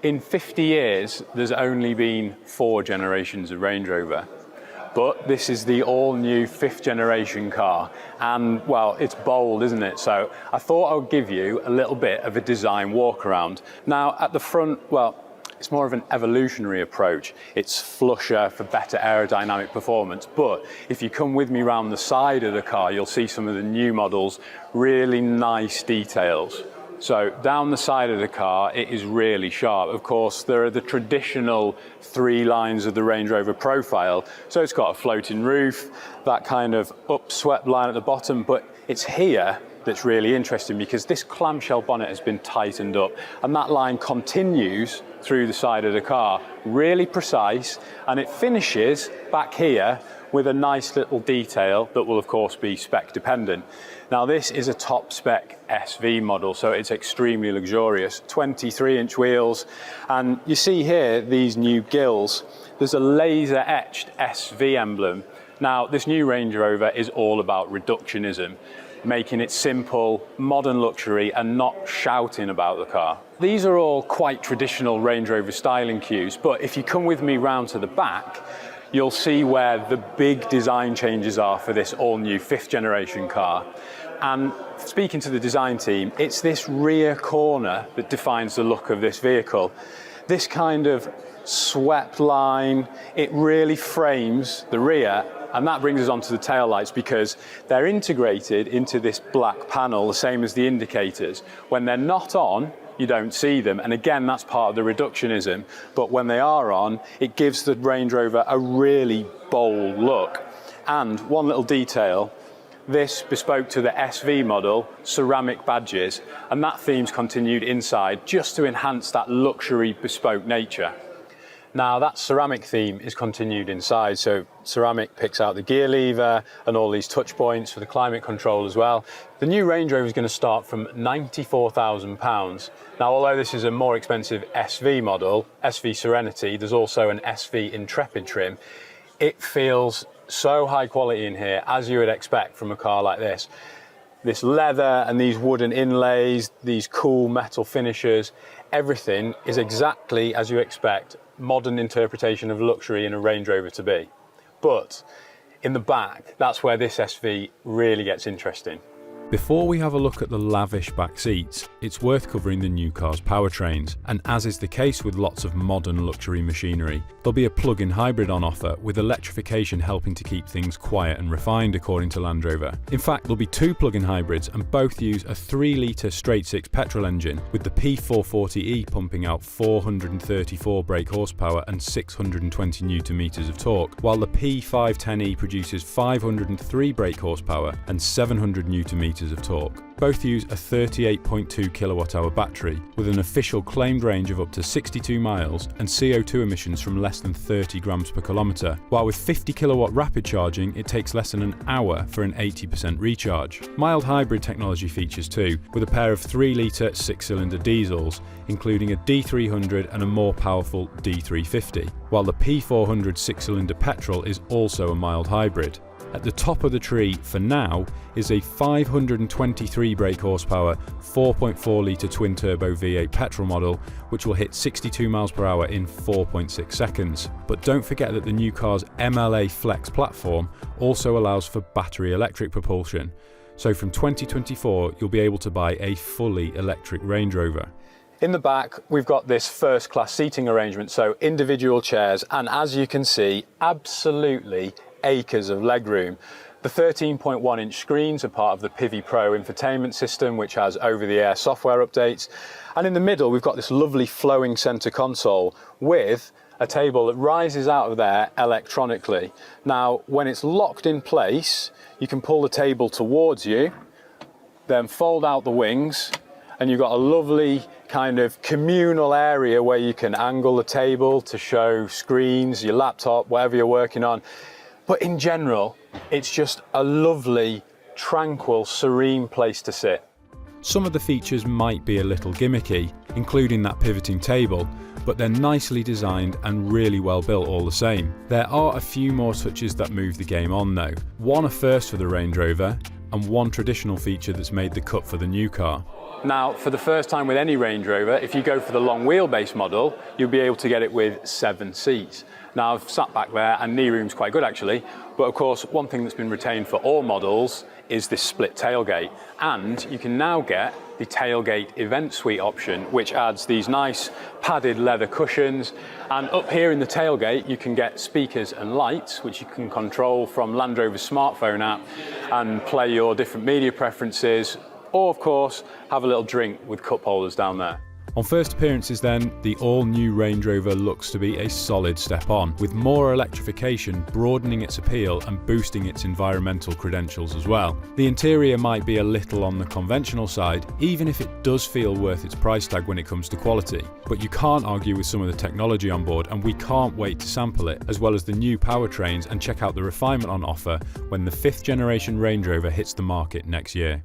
In 50 years, there's only been 4 generations of Range Rover. But this is the all-new 5th generation car, and well, it's bold, isn't it? So I thought I would give you a little bit of a design walk around. Now at the front, well, it's more of an evolutionary approach. It's flusher for better aerodynamic performance, but if you come with me around the side of the car, you'll see some of the new models, really nice details. So down the side of the car, it is really sharp. Of course, there are the traditional 3 lines of the Range Rover profile. So it's got a floating roof, that kind of upswept line at the bottom, but it's here that's really interesting because this clamshell bonnet has been tightened up and that line continues through the side of the car, really precise, and it finishes back here with a nice little detail that will of course be spec dependent. Now this is a top spec SV model, so it's extremely luxurious, 23-inch wheels, and you see here these new gills. There's a laser etched SV emblem. Now this new Range Rover is all about reductionism, making it simple, modern luxury, and not shouting about the car. These are all quite traditional Range Rover styling cues, but if you come with me round to the back, you'll see where the big design changes are for this all-new 5th generation car. And speaking to the design team, it's this rear corner that defines the look of this vehicle. This kind of swept line, it really frames the rear, and that brings us onto the taillights because they're integrated into this black panel, the same as the indicators. When they're not on, you don't see them, and again that's part of the reductionism, but when they are on, it gives the Range Rover a really bold look. And one little detail, this bespoke to the SV model, ceramic badges, and that theme's continued inside just to enhance that luxury bespoke nature. Now that ceramic theme is continued inside, so ceramic picks out the gear lever and all these touch points for the climate control as well. The new Range Rover is going to start from £94,000. Now although this is a more expensive SV model, SV Serenity, there's also an SV Intrepid trim. It feels so high quality in here, as you would expect from a car like this. This leather and these wooden inlays, these cool metal finishes, everything is exactly as you expect modern interpretation of luxury in a Range Rover to be. But in the back, that's where this SV really gets interesting. Before we have a look at the lavish back seats, it's worth covering the new car's powertrains, and as is the case with lots of modern luxury machinery, there'll be a plug-in hybrid on offer, with electrification helping to keep things quiet and refined according to Land Rover. In fact, there'll be 2 plug-in hybrids and both use a 3-litre straight-six petrol engine, with the P440e pumping out 434 brake horsepower and 620 Nm of torque, while the P510e produces 503 brake horsepower and 700 Nm of torque. Both use a 38.2 kWh battery with an official claimed range of up to 62 miles and CO2 emissions from less than 30 grams per kilometre, while with 50 kilowatt rapid charging it takes less than an hour for an 80% recharge. Mild hybrid technology features too, with a pair of 3-litre 6-cylinder diesels, including a D300 and a more powerful D350, while the P400 6-cylinder petrol is also a mild hybrid. At the top of the tree, for now, is a 523 brake horsepower, 4.4 litre twin-turbo V8 petrol model, which will hit 62 miles per hour in 4.6 seconds. But don't forget that the new car's MLA Flex platform also allows for battery electric propulsion. So from 2024, you'll be able to buy a fully electric Range Rover. In the back, we've got this first-class seating arrangement, so individual chairs, and as you can see, absolutely acres of legroom. The 13.1-inch screens are part of the Pivi Pro infotainment system, which has over-the-air software updates. And in the middle, we've got this lovely flowing center console with a table that rises out of there electronically. Now, when it's locked in place, you can pull the table towards you, then fold out the wings, and you've got a lovely kind of communal area where you can angle the table to show screens, your laptop, whatever you're working on. But in general, it's just a lovely, tranquil, serene place to sit. Some of the features might be a little gimmicky, including that pivoting table, but they're nicely designed and really well built all the same. There are a few more touches that move the game on though. One a first for the Range Rover, and one traditional feature that's made the cut for the new car. Now, for the first time with any Range Rover, if you go for the long wheelbase model, you'll be able to get it with 7 seats. Now, I've sat back there and knee room's quite good actually, but of course, one thing that's been retained for all models is this split tailgate. And you can now get the tailgate event suite option, which adds these nice padded leather cushions. And up here in the tailgate, you can get speakers and lights, which you can control from Land Rover's smartphone app and play your different media preferences, or of course, have a little drink with cup holders down there. On first appearances then, the all-new Range Rover looks to be a solid step on, with more electrification broadening its appeal and boosting its environmental credentials as well. The interior might be a little on the conventional side, even if it does feel worth its price tag when it comes to quality. But you can't argue with some of the technology on board, and we can't wait to sample it, as well as the new powertrains, and check out the refinement on offer when the 5th generation Range Rover hits the market next year.